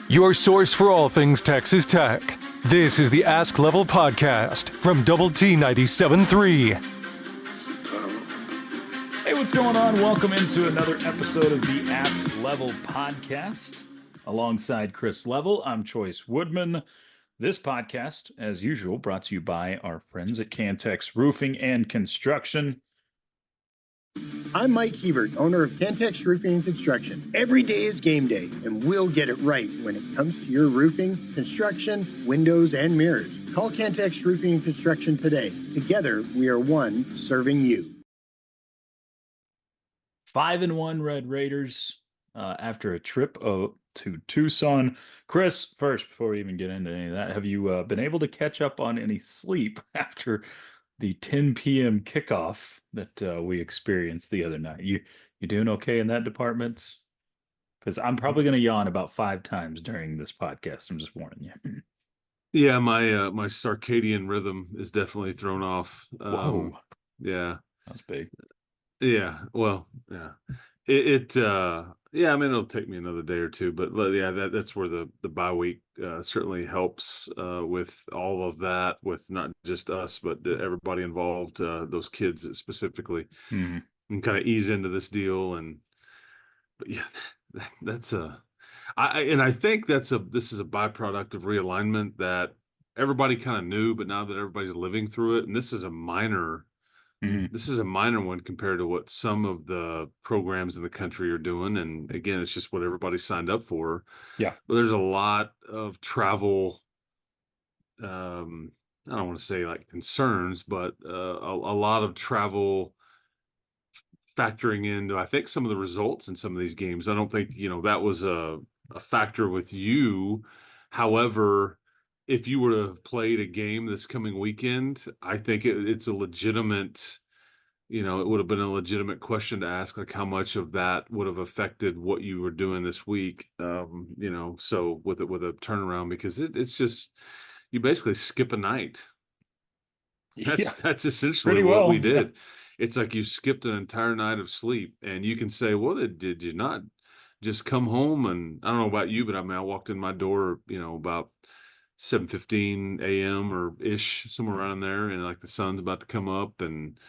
Your source for all things Texas Tech. This is the Ask Level podcast from Double T 97.3. Hey, what's going on? Welcome into another episode of the Ask Level podcast. Alongside Chris Level, I'm Chois Woodman. This podcast, as usual, brought to you by our friends at Cantex Roofing and Construction. I'm Mike Hebert, owner of Cantex Roofing and Construction. Every day is game day, and we'll get it right when it comes to your roofing, construction, windows, and mirrors. Call Cantex Roofing and Construction today. Together, we are one serving you. 5-1 Red Raiders after a trip to Tucson. Chris, first, before we even get into any of that, have you been able to catch up on any sleep after the 10 p.m. kickoff that we experienced the other night? You doing okay in that department? Because I'm probably going to yawn about 5 times during this podcast. I'm just warning you. Yeah, my circadian rhythm is definitely thrown off. Whoa. Yeah. That's big. Yeah. Well, yeah. Yeah, I mean, it'll take me another day or two, but yeah, that's where the bye week certainly helps with all of that, with not just us, but everybody involved, those kids specifically, and kind of ease into this deal. But yeah, I think this is a byproduct of realignment that everybody kind of knew, but now that everybody's living through it, and this is a minor one compared to what some of the programs in the country are doing. And again, it's just what everybody signed up for. Yeah. But there's a lot of travel, I don't want to say like concerns, but a lot of travel factoring into, I think, some of the results in some of these games. I don't think, that was a factor with you. However, if you were to have played a game this coming weekend, I think it's a legitimate, it would have been a legitimate question to ask, like how much of that would have affected what you were doing this week, so with a turnaround, because it's just, you basically skip a night. That's essentially what we did. Yeah. It's like you skipped an entire night of sleep, and you can say, well, did you not just come home? And I don't know about you, but I mean, I walked in my door, about 7:15 a.m. or ish, somewhere around there, and like the sun's about to come up, and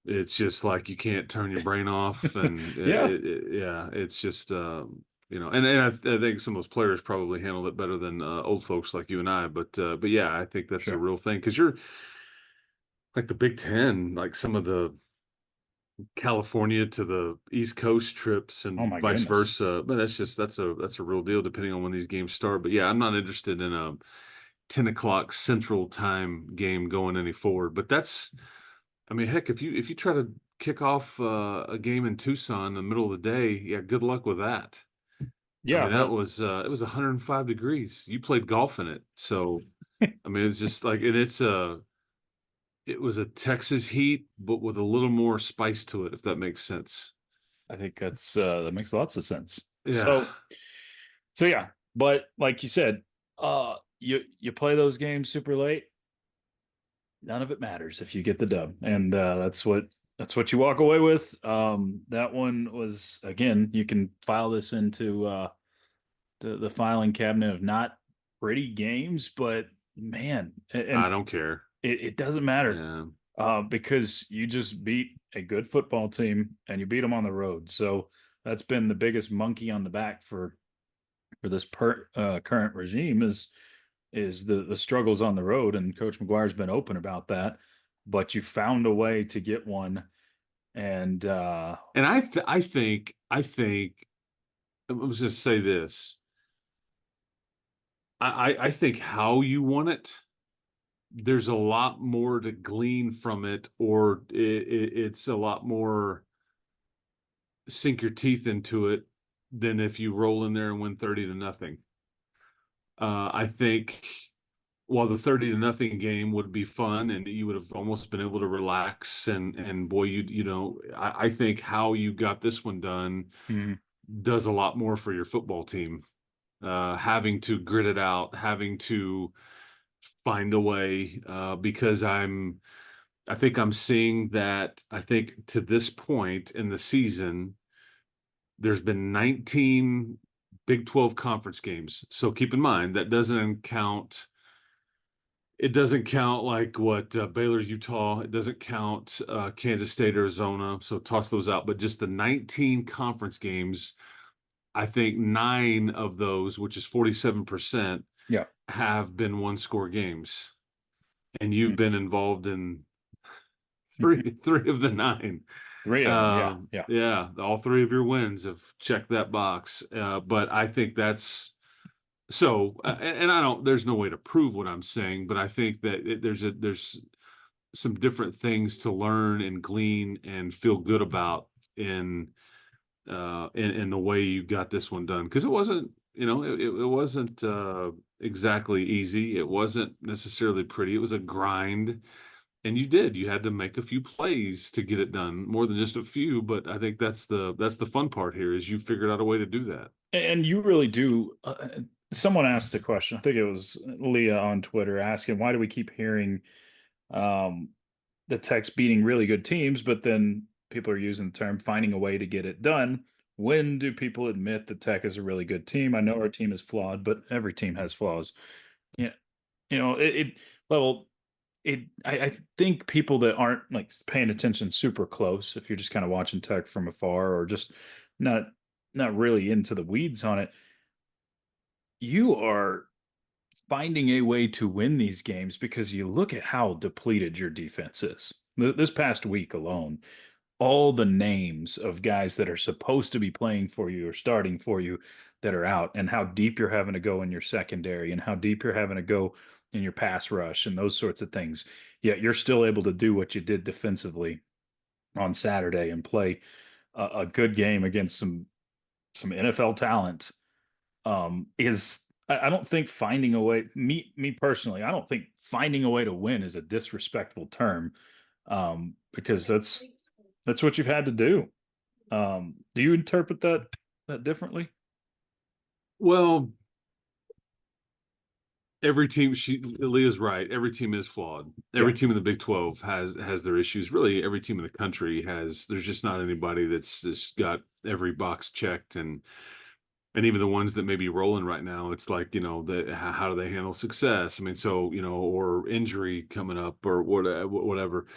it's just like you can't turn your brain off. And it's just and I think some of those players probably handled it better than old folks like you and I. But yeah, I think that's a real thing, because you're like the Big Ten, like some of the California to the East Coast trips and vice versa. But that's a real deal depending on when these games start. But yeah, I'm not interested in a 10 o'clock Central Time game going any forward. But I mean, heck, if you try to kick off a game in Tucson in the middle of the day, yeah, good luck with that. Yeah, I mean, it was 105 degrees. You played golf in it, so I mean, it's just like, and it was a Texas heat, but with a little more spice to it, if that makes sense. I think that makes lots of sense. Yeah. So yeah, but like you said, you play those games super late, none of it matters if you get the dub, and that's what you walk away with. That one was, again, you can file this into the filing cabinet of not pretty games, but man, and I don't care. It doesn't matter, because you just beat a good football team and you beat them on the road. So that's been the biggest monkey on the back for this current regime is the struggles on the road. And Coach McGuire's been open about that, but you found a way to get one. And I think I was going to say this. I think how you won it, there's a lot more to glean from it, or it's a lot more sink your teeth into it than if you roll in there and win 30-0. I think while the 30-0 game would be fun and you would have almost been able to relax, and boy, I think how you got this one done does a lot more for your football team. Having to grit it out, having to find a way, because I think I'm seeing that. I think to this point in the season, there's been 19 Big 12 conference games. So keep in mind that doesn't count. It doesn't count like what Baylor, Utah. It doesn't count Kansas State, Arizona. So toss those out. But just the 19 conference games, I think 9 of those, which is 47%, Yeah. have been one-score games. And you've Mm. been involved in three of the 9. 3 of them. Yeah. Yeah. Yeah, all 3 of your wins have checked that box. But I think that's so, and I don't. There's no way to prove what I'm saying, but I think that there's some different things to learn and glean and feel good about in the way you got this one done, because it wasn't, it wasn't exactly easy. It wasn't necessarily pretty. It was a grind. And you had to make a few plays to get it done, more than just a few. But I think that's the fun part here, is you figured out a way to do that. And you really do. Someone asked a question. I think it was Leah on Twitter asking, why do we keep hearing the Tech's beating really good teams, but then people are using the term finding a way to get it done? When do people admit the Tech is a really good team? I know our team is flawed, but every team has flaws. Yeah, well, I think people that aren't like paying attention super close, if you're just kind of watching Tech from afar or just not really into the weeds on it, you are finding a way to win these games because you look at how depleted your defense is. This past week alone, all the names of guys that are supposed to be playing for you or starting for you that are out, and how deep you're having to go in your secondary and how deep you're having to go in your pass rush and those sorts of things. Yet you're still able to do what you did defensively on Saturday and play a good game against some NFL talent. I don't think finding a way, me personally, I don't think finding a way to win is a disrespectful term, because that's what you've had to do. Do you interpret that differently? Well, every team, Leah's right. Every team is flawed. Every team in the Big 12 has their issues. Really, every team in the country has. There's just not anybody that's just got every box checked, and even the ones that may be rolling right now, it's like, how do they handle success? I mean, so, or injury coming up or whatever.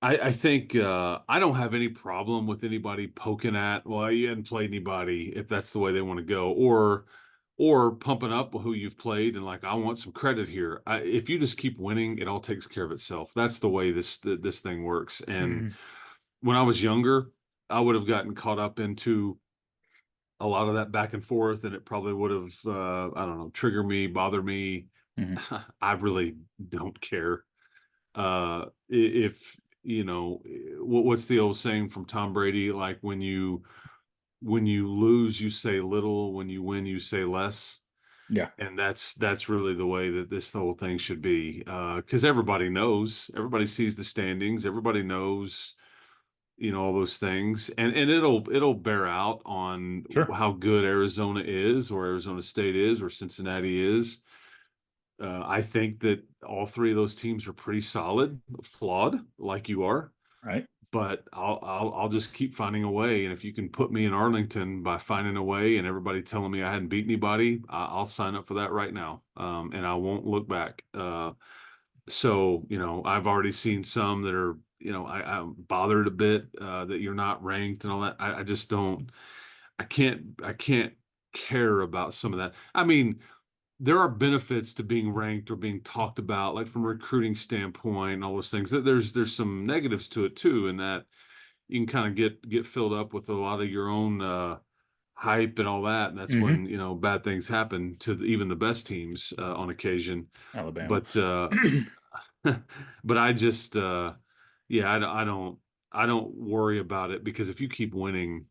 I think I don't have any problem with anybody poking at, well, you hadn't played anybody, if that's the way they want to go, or pumping up who you've played and like, I want some credit here. If you just keep winning, it all takes care of itself. That's the way this thing works. And when I was younger, I would have gotten caught up into a lot of that back and forth, and it probably would have, I don't know, trigger me, bother me. I really don't care. If what's the old saying from Tom Brady? Like, when you lose, you say little. When you win, you say less. Yeah. And that's really the way that this whole thing should be. Because everybody knows, everybody sees the standings, everybody knows, all those things, and it'll bear out on how good Arizona is, or Arizona State is, or Cincinnati is. I think that all 3 of those teams are pretty solid, flawed like you are. Right. But I'll just keep finding a way. And if you can put me in Arlington by finding a way and everybody telling me I hadn't beat anybody, I'll sign up for that right now. And I won't look back. So, I've already seen some that are, I'm bothered a bit that you're not ranked and all that. I just don't, I can't care about some of that. I mean, there are benefits to being ranked or being talked about, like from a recruiting standpoint and all those things. There's some negatives to it too, in that you can kind of get filled up with a lot of your own hype and all that, and that's when bad things happen to even the best teams on occasion. Alabama. But but I just I don't worry about it, because if you keep winning,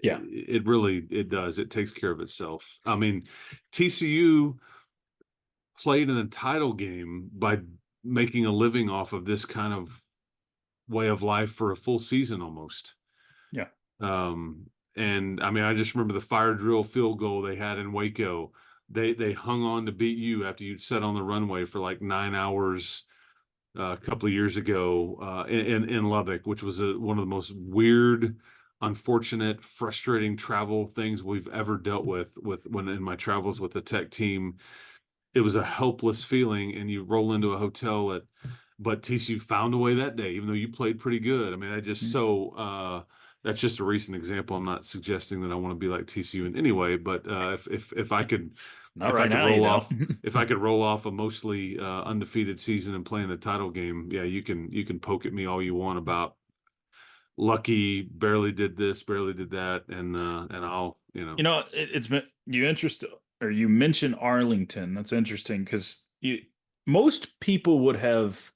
it does. It takes care of itself. I mean, TCU played in the title game by making a living off of this kind of way of life for a full season almost. Yeah. And I mean, I just remember the fire drill field goal they had in Waco. They hung on to beat you after you'd sat on the runway for like 9 hours a couple of years ago in Lubbock, which was one of the most weird unfortunate, frustrating travel things we've ever dealt with when in my travels with the Tech team. It was a helpless feeling, and you roll into a hotel but TCU found a way that day, even though you played pretty good. I mean, that's just a recent example. I'm not suggesting that I want to be like TCU in any way, but if I could, Not right now, if I could roll off a mostly undefeated season and play in the title game, yeah, you can poke at me all you want about lucky, barely did this, barely did that, and I'll It's been you mentioned Arlington. That's interesting because most people would have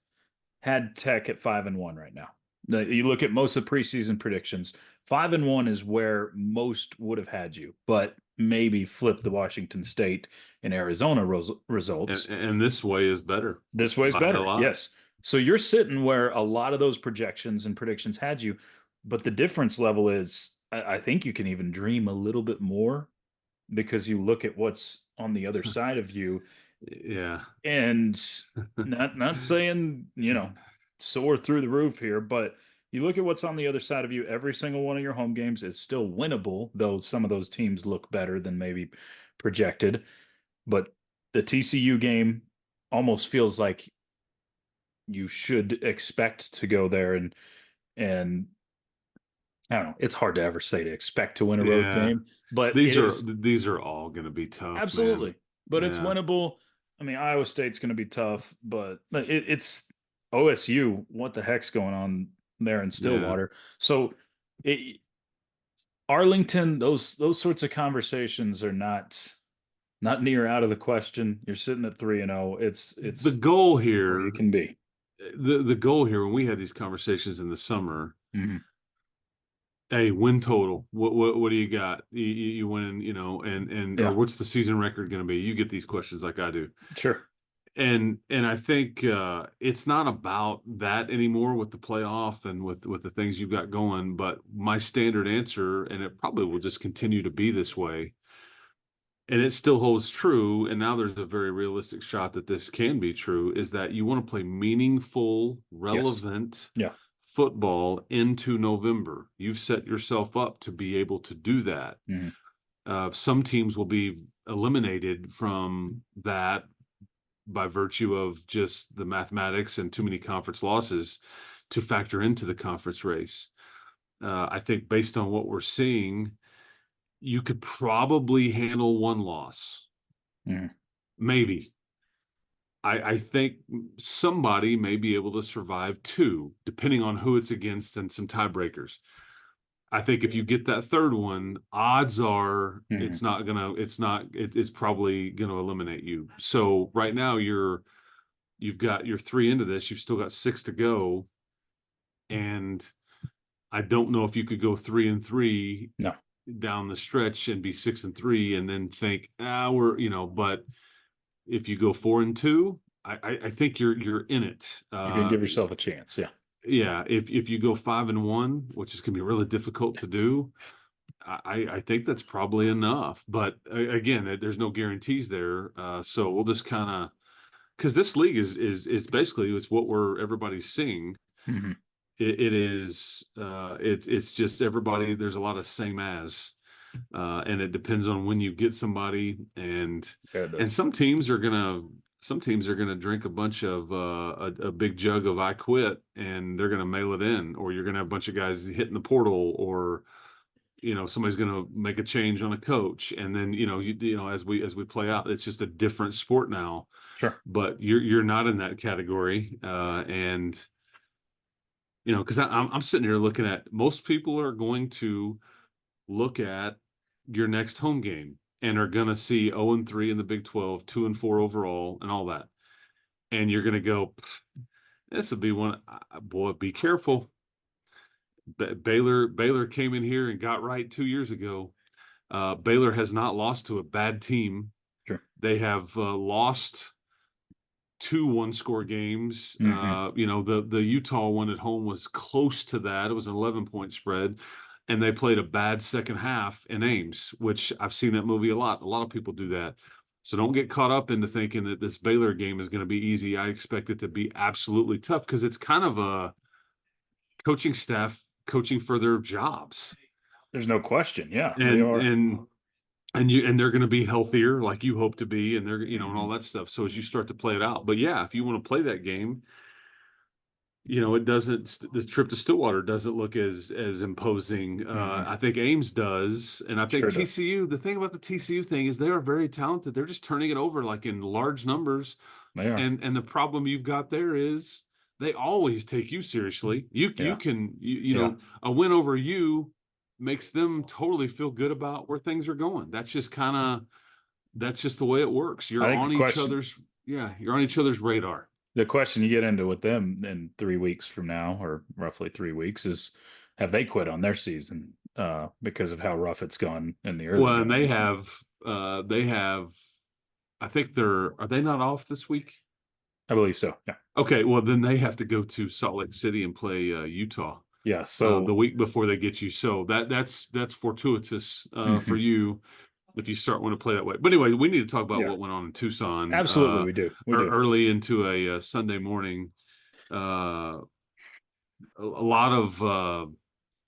had Tech at 5-1 right now. You look at most of the preseason predictions. 5-1 is where most would have had you, but maybe flip the Washington State and Arizona results. And this way is better. This way is By a better. lot. Yes. So you're sitting where a lot of those projections and predictions had you, but the difference level is I think you can even dream a little bit more because you look at what's on the other side of you. Yeah. And not saying, soar through the roof here, but you look at what's on the other side of you, every single one of your home games is still winnable, though some of those teams look better than maybe projected. But the TCU game almost feels like you should expect to go there and I don't know. It's hard to ever say to expect to win a road game, but these are all going to be tough. Absolutely. Man. But it's winnable. I mean, Iowa State's going to be tough, but it's OSU. What the heck's going on there in Stillwater? So Arlington, those sorts of conversations are not near out of the question. You're sitting at 3-0. It's the goal here. It can be the goal here when we had these conversations in the summer. Mm-hmm. Hey, win total. What do you got? You win, or what's the season record going to be? You get these questions like I do. Sure. And I think it's not about that anymore with the playoff and with the things you've got going. But my standard answer, and it probably will just continue to be this way, and it still holds true. And now there's a very realistic shot that this can be true, is that you want to play meaningful, relevant football into November. You've set yourself up to be able to do that. Mm-hmm. Some teams will be eliminated from that by virtue of just the mathematics and too many conference losses to factor into the conference race. I think based on what we're seeing, you could probably handle one loss. Maybe. I think somebody may be able to survive two, depending on who it's against and some tiebreakers. I think if you get that third one, odds are it's probably gonna eliminate you. So right now you've got your 3 into this, you've still got 6 to go. And I don't know if you could go 3-3 down the stretch and be 6-3 and then think, but if you go 4-2, I think you're in it. You can give yourself a chance. Yeah. Yeah. If you go 5-1, which is going to be really difficult to do, I think that's probably enough. But again, there's no guarantees there. So we'll just kind of, because this league is basically it's what everybody's seeing. Mm-hmm. It's just everybody. There's a lot of same as. And it depends on when you get somebody, and some teams are gonna drink a bunch of a big jug of I quit, and they're gonna mail it in, or you're gonna have a bunch of guys hitting the portal, or somebody's gonna make a change on a coach, and then as we play out, it's just a different sport now. Sure, but you're not in that category, and because I'm sitting here looking at most people are going to look at your next home game and are going to see 0-3 in the Big 12, 2-4 overall, and all that. And you're going to go, this will be one. Boy, be careful. Baylor came in here and got right 2 years ago. Baylor has not lost to a bad team. Sure. They have lost 2 one-score games. Mm-hmm. The Utah one at home was close to that. It was an 11-point spread. And they played a bad second half in Ames, which I've seen that movie a lot. A lot of people do that. So don't get caught up into thinking that this Baylor game is going to be easy. I expect it to be absolutely tough because it's kind of a coaching staff coaching for their jobs. There's no question. Yeah, they and are. and they're going to be healthier like you hope to be, and they're, and all Mhm. that stuff. So as you start to play it out, but yeah, if you want to play that game, it doesn't. This trip to Stillwater doesn't look as imposing. Mhm. I think Ames does, and I think Sure does. TCU. The thing about the TCU thing is they are very talented. They're just turning it over like in large numbers, They are. and the problem you've got there is they always take you seriously. You Yeah. can Yeah. a win over you makes them totally feel good about where things are going. That's just the way it works. I You're think on each other's you're on each other's radar. the question you get into with them in 3 weeks from now, or roughly 3 weeks, is have they quit on their season because of how rough it's gone in the early Well, and goings? they have I think are they not off this week? I believe so. Yeah. Okay, well then they have to go to Salt Lake City and play Utah Yeah. the So week before they get you. So that's fortuitous for mhm. you if you start want to play that way. But anyway, we need to talk about Yeah, what went on in Tucson absolutely. We do. We do. early into a Sunday morning. Uh, a lot of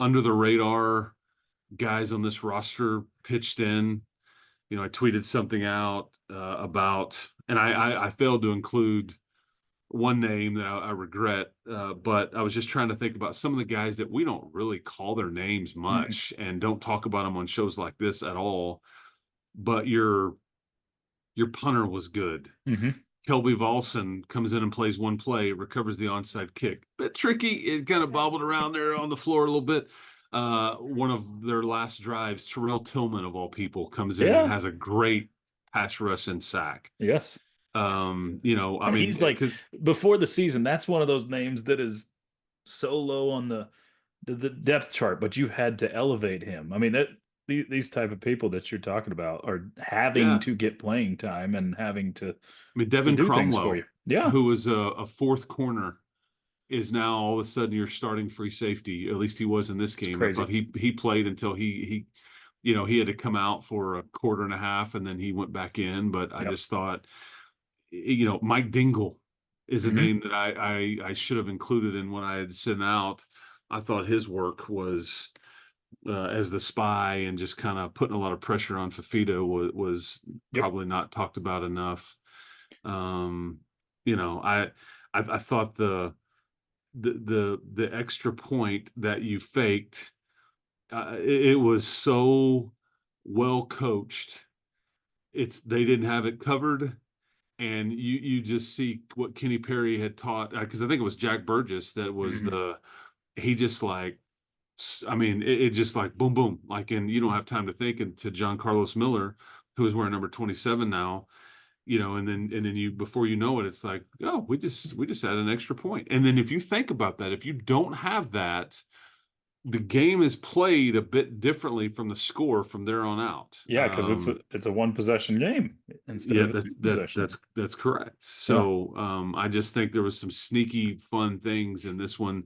under the radar guys on this roster pitched in. I tweeted something out about, and I failed to include one name that I regret, but I was just trying to think about some of the guys that we don't really call their names Mhm. much and don't talk about them on shows like this at all. But your punter was good. Mhm. Kelby Volson comes in and plays one play, recovers the onside kick. Bit tricky. It kind of bobbled around there on the floor a little bit. One of their last drives, Terrell Tillman of all people, comes in and Yeah. has a great pass rush and sack. Yes. I And mean, he's like, before the season, that's one of those names that is so low on the depth chart, but you had to elevate him. I mean, these type of people that you're talking about are having yeah, to get playing time and having to I mean, Devin do things for you. Cromwell, Yeah, who was a fourth corner, is now all of a sudden your starting free safety. At least he was in this it's game. I crazy. thought he played until he had to come out for a quarter and a half and then he went back in. But I Yep. just thought, Mike Dingle is a Hmm. name that I should have included in what I had sent out. I thought his work was as the spy and just kind of putting a lot of pressure on Fafita was Yep. probably not talked about enough. Um, I thought the extra point that you faked, it was so well coached. They didn't have it covered, and you just see what Kenny Perry had taught, because I think it was Jack Burgess that was Hmm. he just like, I mean, it just like boom boom, like, and you don't have time to think, and to John Carlos Miller, who is wearing number 27 now, and then you, before you know it, it's like, oh, we just had an extra point. And then if you think about that, if you don't have that, the game is played a bit differently from the score from there on out. Yeah, because it's a one possession game instead Yeah, of a two possession. that's correct. Yeah, So I just think there was some sneaky fun things in this one.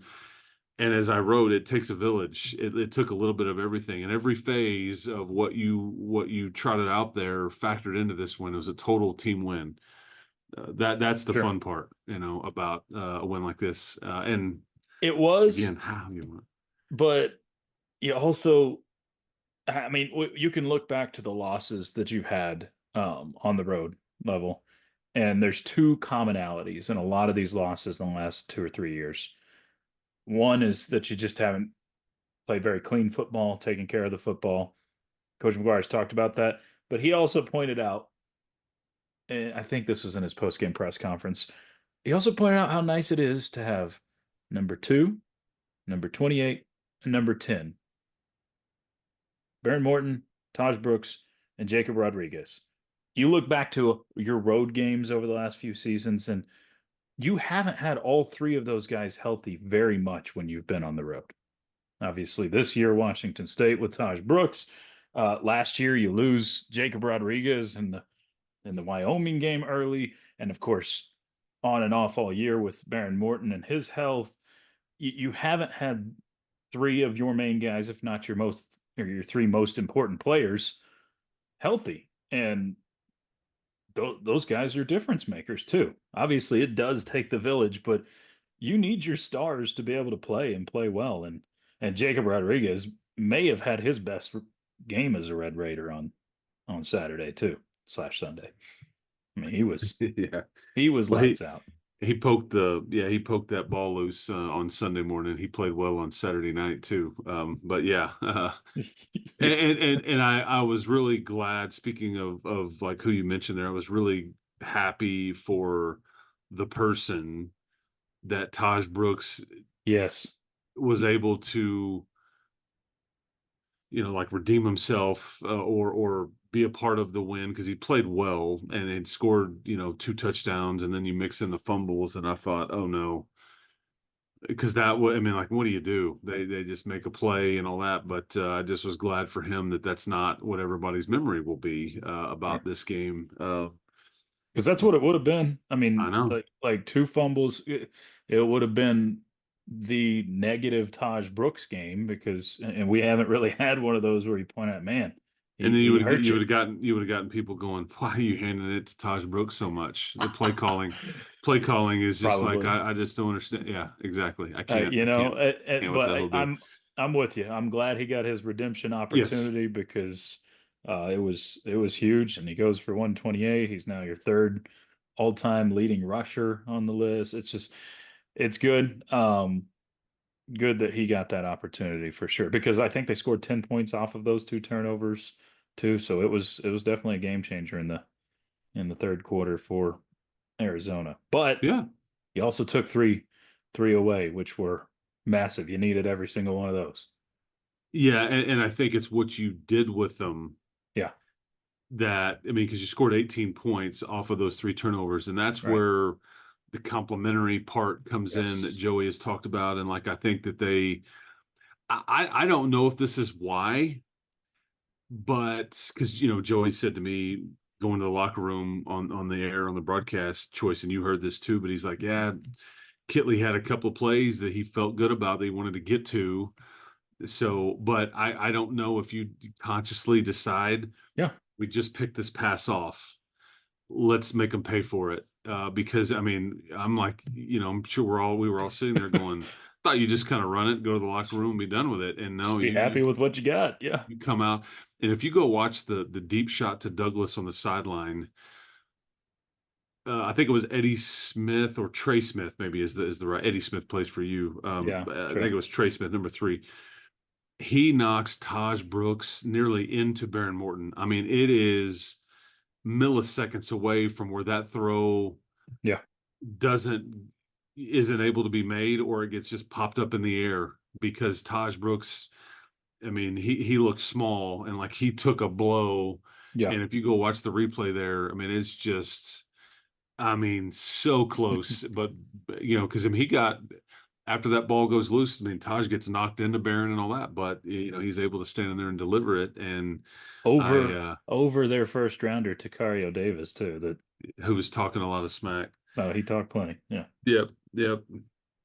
And as I wrote, it takes a village. It took a little bit of everything, and every phase of what you trotted out there factored into this win. It was a total team win. That's the sure. fun part, about a win like this. And It was, again, how you want. but you also, I mean, you can look back to the losses that you've had on the road level, and there's two commonalities in a lot of these losses in the last 2 or 3 years. One is that you just haven't played very clean football, taken care of the football. Coach McGuire's talked about that, but he also pointed out, and I think this was in his post-game press conference, he also pointed out how nice it is to have number 2, number 28, and number 10. Baron Morton, Tahj Brooks, and Jacob Rodriguez. You look back to your road games over the last few seasons, and you haven't had all three of those guys healthy very much when you've been on the road. Obviously, this year, Washington State with Tahj Brooks. Last year, you lose Jacob Rodriguez in the Wyoming game early, and of course, on and off all year with Baron Morton and his health. You haven't had three of your main guys, if not your three most important players, healthy, and those guys are difference makers too. Obviously, it does take the village, but you need your stars to be able to play and play well. And Jacob Rodriguez, may have had his best game as a Red Raider on Saturday too / Sunday. I mean, Yeah. he was Well, lights out. he poked that ball loose on Sunday morning. He played well on Saturday night too. But yeah, Yes. and I was really glad. Speaking of like who you mentioned there, I was really happy for the person that Tahj Brooks Yes. was able to, like redeem himself, or be a part of the win, because he played well and had scored, 2 touchdowns, and then you mix in the fumbles, and I thought, oh no, because that I mean, like, what do you do? They just make a play and all that, but I just was glad for him that that's not what everybody's memory will be about this game. Because that's what it would have been. I I mean, know. like 2 fumbles, it would have been the negative Taj Brooks game because, and we haven't really had one of those where you point out, man, And then he hurt you. you would have gotten people going, why are you handing it to Tahj Brooks so much? The play calling is just like, Probably. I just don't understand. Yeah, exactly. You I know, can't what but the hell do. I'm with you. I'm glad he got his redemption Yes. opportunity because it was huge, and he goes for 128. He's now your third all-time leading rusher on the list. It's good. Good that he got that opportunity for sure because I think they scored 10 points off of those 2 turnovers too. So it was definitely a game changer in the third quarter for Arizona. But Yeah. he also took three away, which were massive. You needed every single one of those. Yeah. And I think it's what you did with them Yeah, that, I mean, because you scored 18 points off of those 3 turnovers, and that's right. where the complimentary part comes in that Yes. Joey has talked about. And like, I think that I don't know if this is why, but because, Joey said to me going to the locker room on the air on the broadcast choice, and you heard this too, but he's like, yeah, Kitley had a couple of plays that he felt good about that he wanted to get to. So, but I don't know if you consciously decide Yeah. we just pick this pass off, let's make them pay for it. Because I mean, I'm like, I'm sure we were all sitting there going, thought you just kind of run it, go to the locker room, and be done with it. And no, Just be happy with what you got. Yeah. you come out, and if you go watch the deep shot to Douglas on the sideline, I think it was Eddie Smith or Trey Smith, maybe is the right. Eddie Smith plays for you. Yeah. I think Trey. it was Trey Smith, number 3. He knocks Tahj Brooks nearly into Baron Morton. I mean, it is milliseconds away from where that throw Yeah. doesn't isn't able to be made, or it gets just popped up in the air, because Tahj Brooks, I mean, he looked small and like he took a blow. Yeah. And if you go watch the replay there, I mean, it's just, I mean, so close. But because I mean, he got, after that ball goes loose, I mean, Taj gets knocked into Barron and all that, but he's able to stand in there and deliver it. And Over their first rounder, Takario Davis too. who was talking a lot of smack. He talked plenty. Yeah. Yep, yep.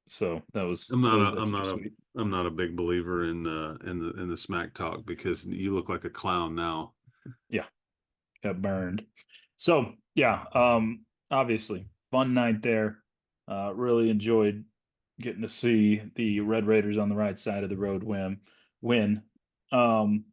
So that was I'm that not was a I'm extra not a sweet. I'm not a big believer in the smack talk, because you look like a clown now. Yeah. Got burned. So yeah, obviously fun night there. Really enjoyed getting to see the Red Raiders on the right side of the road win. Um,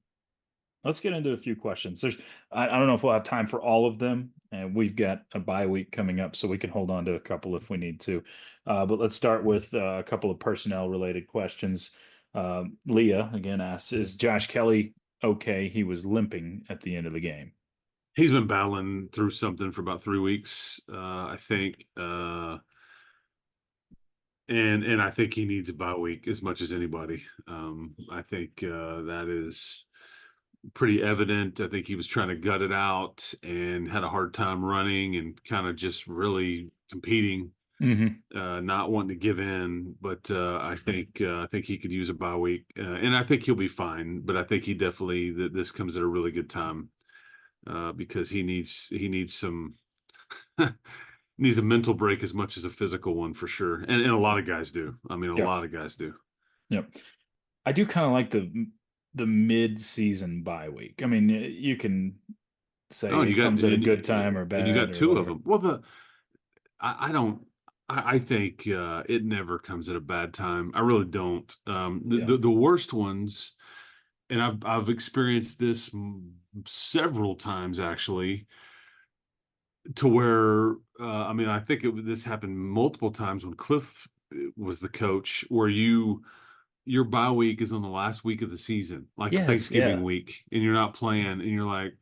let's get into a few questions. I don't know if we'll have time for all of them, and we've got a bye week coming up, so we can hold on to a couple if we need to. But let's start with a couple of personnel related questions. Leah again asks, "Is Josh Kelly okay? He was limping at the end of the game." He's been battling through something for about 3 weeks, I think, and I think he needs a bye week as much as anybody. I think that is pretty evident. I think he was trying to gut it out and had a hard time running and kind of just really competing, not wanting to give in. But I think he could use a bye week, and I think he'll be fine. But I think he definitely this comes at a really good time, because he needs some needs a mental break as much as a physical one, for sure. And a lot of guys do. I mean, a Yeah. lot of guys do. Yep. I do kind of like the mid-season bye week. I mean, you can say Oh, and it you got comes at a good and time or you got bad or 2 of whatever. them. Well, I don't. I think it never comes at a bad time. I really don't. Yeah. The worst ones, and I've experienced this several times actually, to where I mean, I think this happened multiple times when Cliff was the coach, where your bye week is on the last week of the season, like Yes, Thanksgiving yeah. week, and you're not playing, and you're like,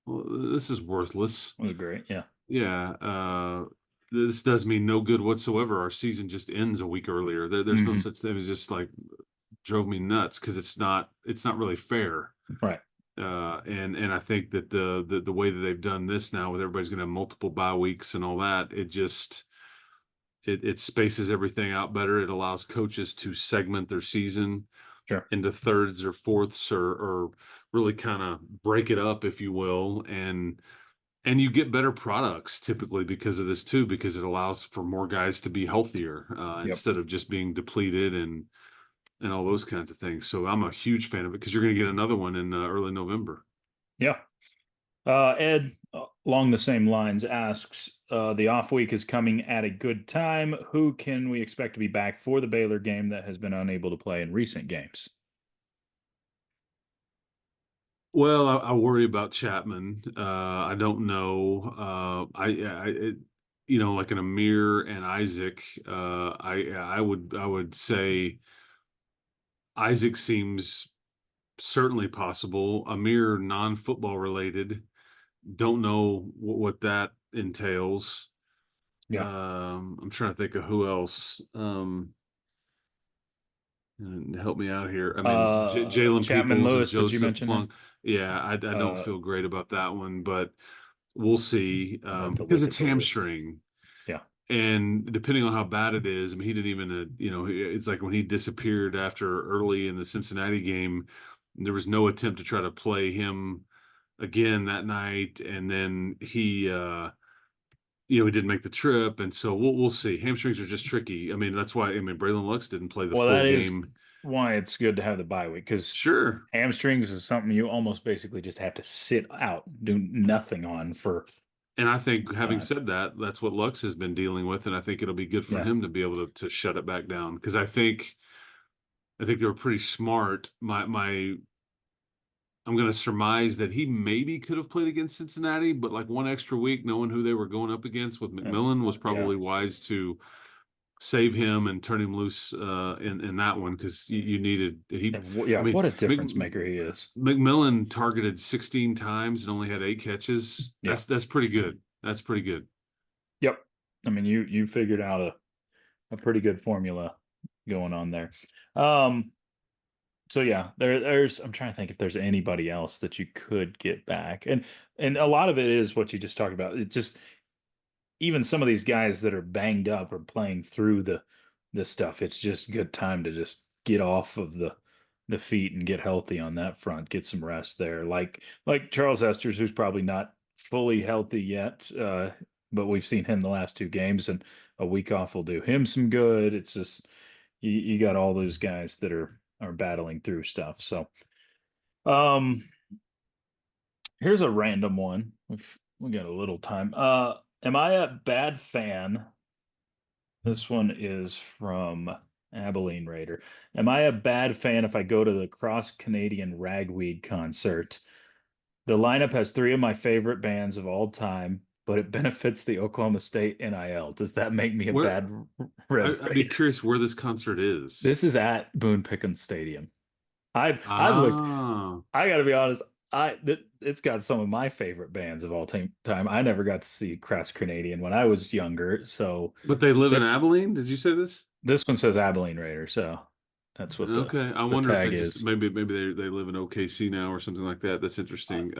well, this is worthless. It was great. Yeah. Yeah, this does me no good whatsoever. Our season just ends a week earlier. There's no Hmm. such thing. It's just like drove me nuts because it's not really fair. Right. And I think that the way that they've done this now, with everybody's going to have multiple bye weeks and all that, it spaces everything out better. It allows coaches to segment their season Sure. into thirds or fourths, or really kind of break it up, if you will, and you get better products typically because of this too, because it allows for more guys to be healthier Yep. instead of just being depleted and all those kinds of things. So I'm a huge fan of it because you're going to get another one in early November. Yeah. Ed, along the same lines, asks, the off week is coming at a good time. Who can we expect to be back for the Baylor game that has been unable to play in recent games? Well, I worry about Chapman. I don't know. Like an Amir and Isaac. I would say Isaac seems certainly possible. Amir, non-football related. Don't know what that entails. Yeah. I'm trying to think of who else. And help me out here. I mean, Jalen Chapman Peoples and Lewis, did you Joseph mention him? Plunk. Yeah, I don't Uh, feel great about that one, but we'll see. I'd have to Because look at it's the list. hamstring, Yeah. and depending on how bad it is, I mean, he didn't even, it's like when he disappeared after early in the Cincinnati game, there was no attempt to try to play him again that night, and then he didn't make the trip, and so we'll see. Hamstrings are just tricky. I mean, that's why Braylon Lux didn't play the Well, full that is game. why it's good to have the bye week, because Sure. hamstrings is something you almost basically just have to sit out, do nothing on for And I think, having time. said that, that's what Lux has been dealing with, and I think it'll be good for Yeah. him to be able to shut it back down, because I think they were pretty smart. I'm going to surmise that he maybe could have played against Cincinnati, but like one extra week, knowing who they were going up against with McMillan, was Yeah. probably wise to save him and turn him loose in that one, because you needed he. Yeah, I mean, what a difference maker he is. McMillan targeted 16 times and only had 8 catches. Yeah. That's pretty good. That's pretty good. Yep. I mean, you figured out a pretty good formula going on there. So yeah, there's I'm trying to think if there's anybody else that you could get back. And a lot of it is what you just talked about. It just, even some of these guys that are banged up or playing through the stuff, it's just good time to just get off of the feet and get healthy on that front, get some rest there. Like Charles Esters, who's probably not fully healthy yet, but we've seen him the last 2 games, and a week off will do him some good. It's just you got all those guys that are battling through stuff. So um here's a random one. We got a little time. Am I a bad fan? This one is from Abilene Raider. Am I a bad fan if I go to the Cross Canadian Ragweed concert? The lineup has 3 of my favorite bands of all time, but it benefits the Oklahoma State NIL. Does that make me a Where bad Red I'd be Raider? curious where this concert is. This is at Boone Pickens Stadium. I've looked. Ah, I got to be honest. It's got some of my favorite bands of all time. I never got to see Crass Canadian when I was younger, so but they live in it, Abilene. Did you say this? this one says Abilene Raider, so that's what Okay, I the wonder if they tag just is. maybe they live in OKC now or something like that. That's Uh, interesting.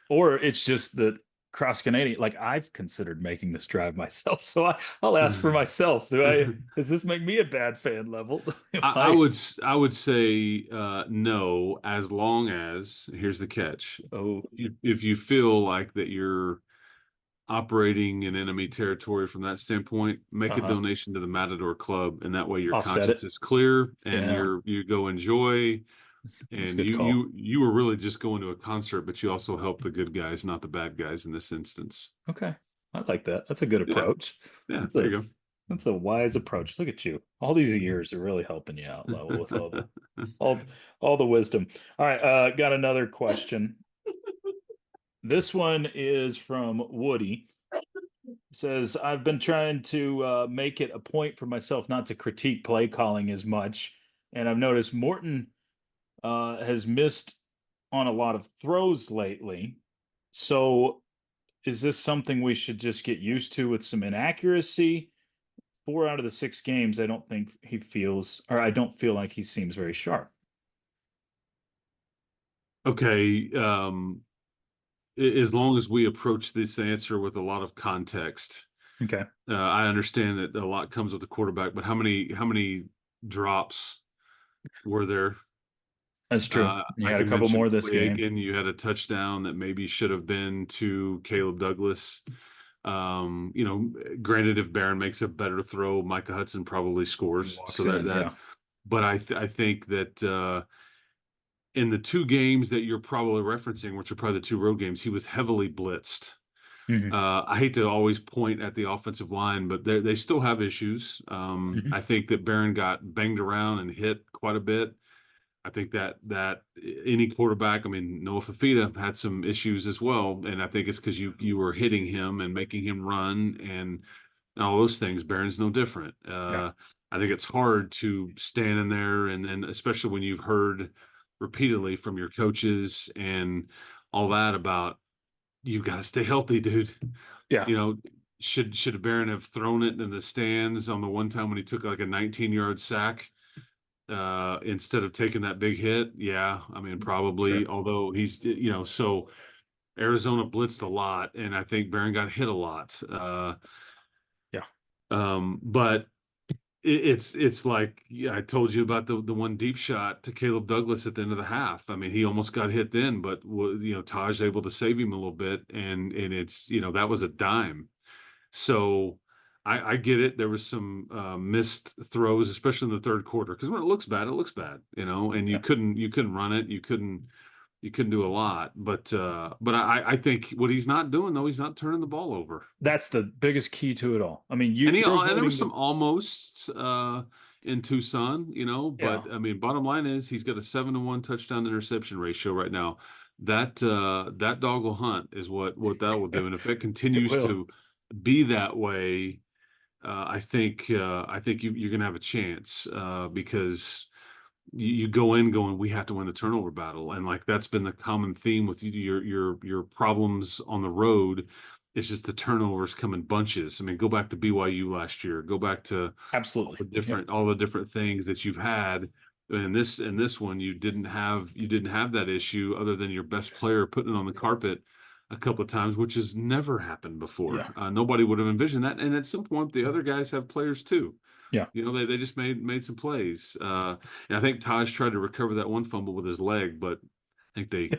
or it's just that Cross Canadian. Like, I've considered making this drive myself, so I'll ask for myself. Does this make me a bad fan level? If I I would say no, as long as, here's the catch. oh If you feel like that you're operating in enemy territory from that standpoint, make a uh-huh. donation to the Matador Club, and that way your I'll set conscience it. is clear and Yeah, you go enjoy. that's a And good you call. you you were really just going to a concert, but you also help the good guys, not the bad guys in this instance. Okay, I like that. That's a good Yeah, approach. yeah, That's there a you go. That's a wise approach. Look at you. All these years are really helping you out, Lowell, with all all the wisdom. All right, got another question. This one is from Woody. Says, I've been trying to make it a point for myself not to critique play calling as much, and I've noticed Morton has missed on a lot of throws lately. So is this something we should just get used to with some inaccuracy? 4 out of the 6 games, I don't think he feels, or I don't feel like he seems very sharp. Okay, as long as we approach this answer with a lot of context, Okay. I understand that a lot comes with the quarterback, but how many drops were there? That's true. You I had a can couple mention more this Quig, game. and you had a touchdown that maybe should have been to Caleb Douglas. Granted, if Barron makes a better throw, Micah Hudson probably scores. Walks So in, yeah. but I think that in the 2 games that you're probably referencing, which are probably the 2 road games, he was heavily blitzed. Mhm. I hate to always point at the offensive line, but they still have issues. Mhm. I think that Barron got banged around and hit quite a bit. I think that any quarterback, I mean, Noah Fafita had some issues as well, and I think it's because you were hitting him and making him run and all those things. Barron's no different. Yeah. I think it's hard to stand in there, and then especially when you've heard repeatedly from your coaches and all that about you got to stay healthy, dude. Yeah. You know, should Barron have thrown it in the stands on the one time when he took like a 19-yard sack instead of taking that big hit? Yeah, I mean probably. Sure. Although so Arizona blitzed a lot, and I think Barron got hit a lot. Yeah. But it's like, yeah, I told you about the one deep shot to Caleb Douglas at the end of the half. I mean, he almost got hit then, but Tahj able to save him a little bit, and it's that was a dime. So I get it. There was some missed throws, especially in the third quarter, because when it looks bad, it looks bad, and Yeah. you couldn't run it, you couldn't do a lot. But I think what he's not doing though, he's not turning the ball over. That's the biggest key to it all. I mean, you're And there was avoiding some the almost in Tucson, yeah. but I mean, bottom line is he's got a 7-to-1 touchdown to interception ratio right now. That dog will hunt is what that will do. And if it It continues will. to be that way, I think you're gonna have a chance because you go in going, we have to win the turnover battle, and like that's been the common theme with your problems on the road. It's just the turnovers come in bunches. I mean, go back to BYU last year. Go back to Absolutely. Yep. all the different things that you've had. And this one, you didn't have that issue other than your best player putting it on the carpet a couple of times, which has never happened before. Yeah. Nobody would have envisioned that. And at some point, the other guys have players too. Yeah. They just made some plays. And I think Taj tried to recover that one fumble with his leg, but I think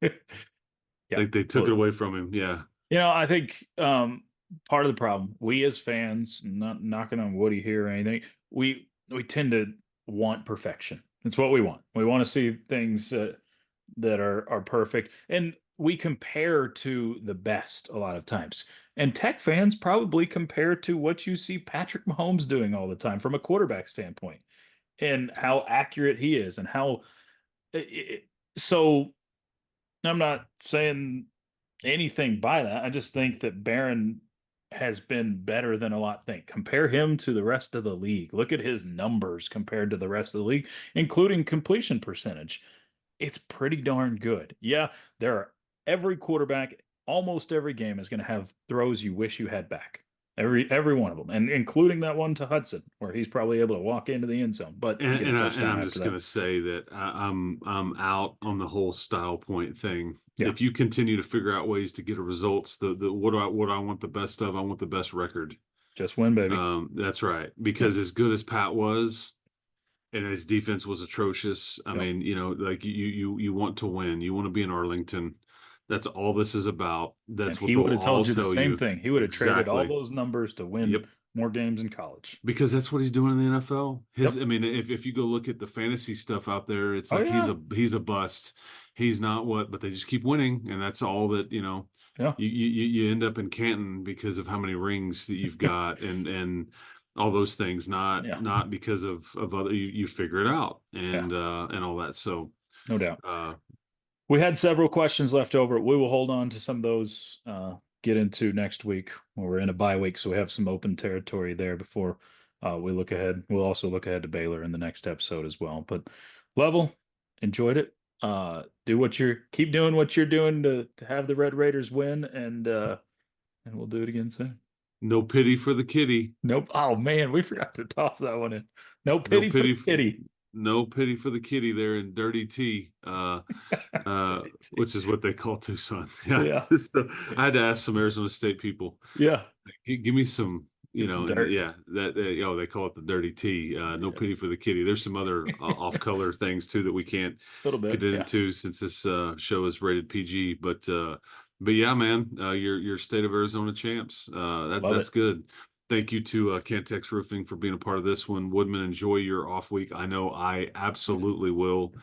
Yeah. they took it away from him. Yeah. I think part of the problem, we as fans, not knocking on Woody here or anything, we tend to want perfection. It's what we want. We want to see things that are perfect, and we compare to the best a lot of times. And Tech fans probably compare to what you see Patrick Mahomes doing all the time from a quarterback standpoint, and how accurate he is, and how. So I'm not saying anything by that. I just think that Barron has been better than a lot think. Compare him to the rest of the league. Look at his numbers compared to the rest of the league, including completion percentage. It's pretty darn good. Yeah, every quarterback, almost every game is going to have throws you wish you had back. Every one of them, and including that one to Hudson, where he's probably able to walk into the end zone, but get a touchdown I'm after just that. gonna say that I'm out on the whole style point thing. Yeah. If you continue to figure out ways to get a results, the what I want the best of, I want the best record. Just win, baby. That's right. Because as good as Pat was, and his defense was atrocious. I mean, like you want to win. You want to be in Arlington. That's all this is about. That's And what he they'll would have all told you the tell same you. thing. He would have traded all Exactly. those numbers to win Yep. more games in college. Because that's what he's doing in the NFL. Yep. I mean, if you go look at the fantasy stuff out there, it's Oh, like yeah. he's a bust. He's not what, but they just keep winning, and that's all that Yeah. You end up in Canton because of how many rings that you've got, and all those things, not Yeah. not because of other, you figure it out, and Yeah. and all that. So No doubt. uh We had several questions left over. We will hold on to some of those, get into next week when we're in a bye week. So we have some open territory there before we look ahead. We'll also look ahead to Baylor in the next episode as well. But Level, enjoyed it. Keep doing what you're doing to have the Red Raiders win, and we'll do it again soon. no pity for the kitty. Nope. Oh man, we forgot to toss that one in. No No pity for pity the kitty. no pity for the kitty there in Dirty T, which is what they call Tucson. Yeah. Yeah. So I had to ask some Arizona State people, Yeah. give me some, Get some and dirt. yeah, they call it the Dirty T. No Yeah. pity for the kitty. There's some other off-color things too that we can't A little bit. get Yeah. into since this show is rated PG. But yeah, man, your State of Arizona champs. Love That's it. good. Thank you to Cantex Roofing for being a part of this one. Woodman, enjoy your off week. I know I absolutely will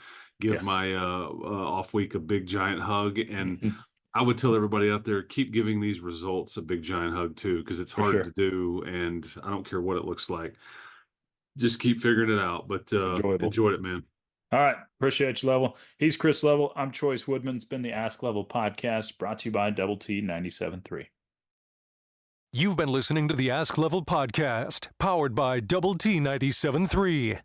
give Yes. my off week a big giant hug, and Mhm. I would tell everybody out there, keep giving these results a big giant hug too, because it's For hard sure. to do, and I don't care what it looks like. Just keep figuring it out. But enjoyable. enjoyed it, man. All right. Appreciate you, Level. He's Chris Level. I'm Choice Woodman. It's been the Ask Level podcast brought to you by Double T 97.3. You've been listening to the Ask Level podcast, powered by Double T 97.3.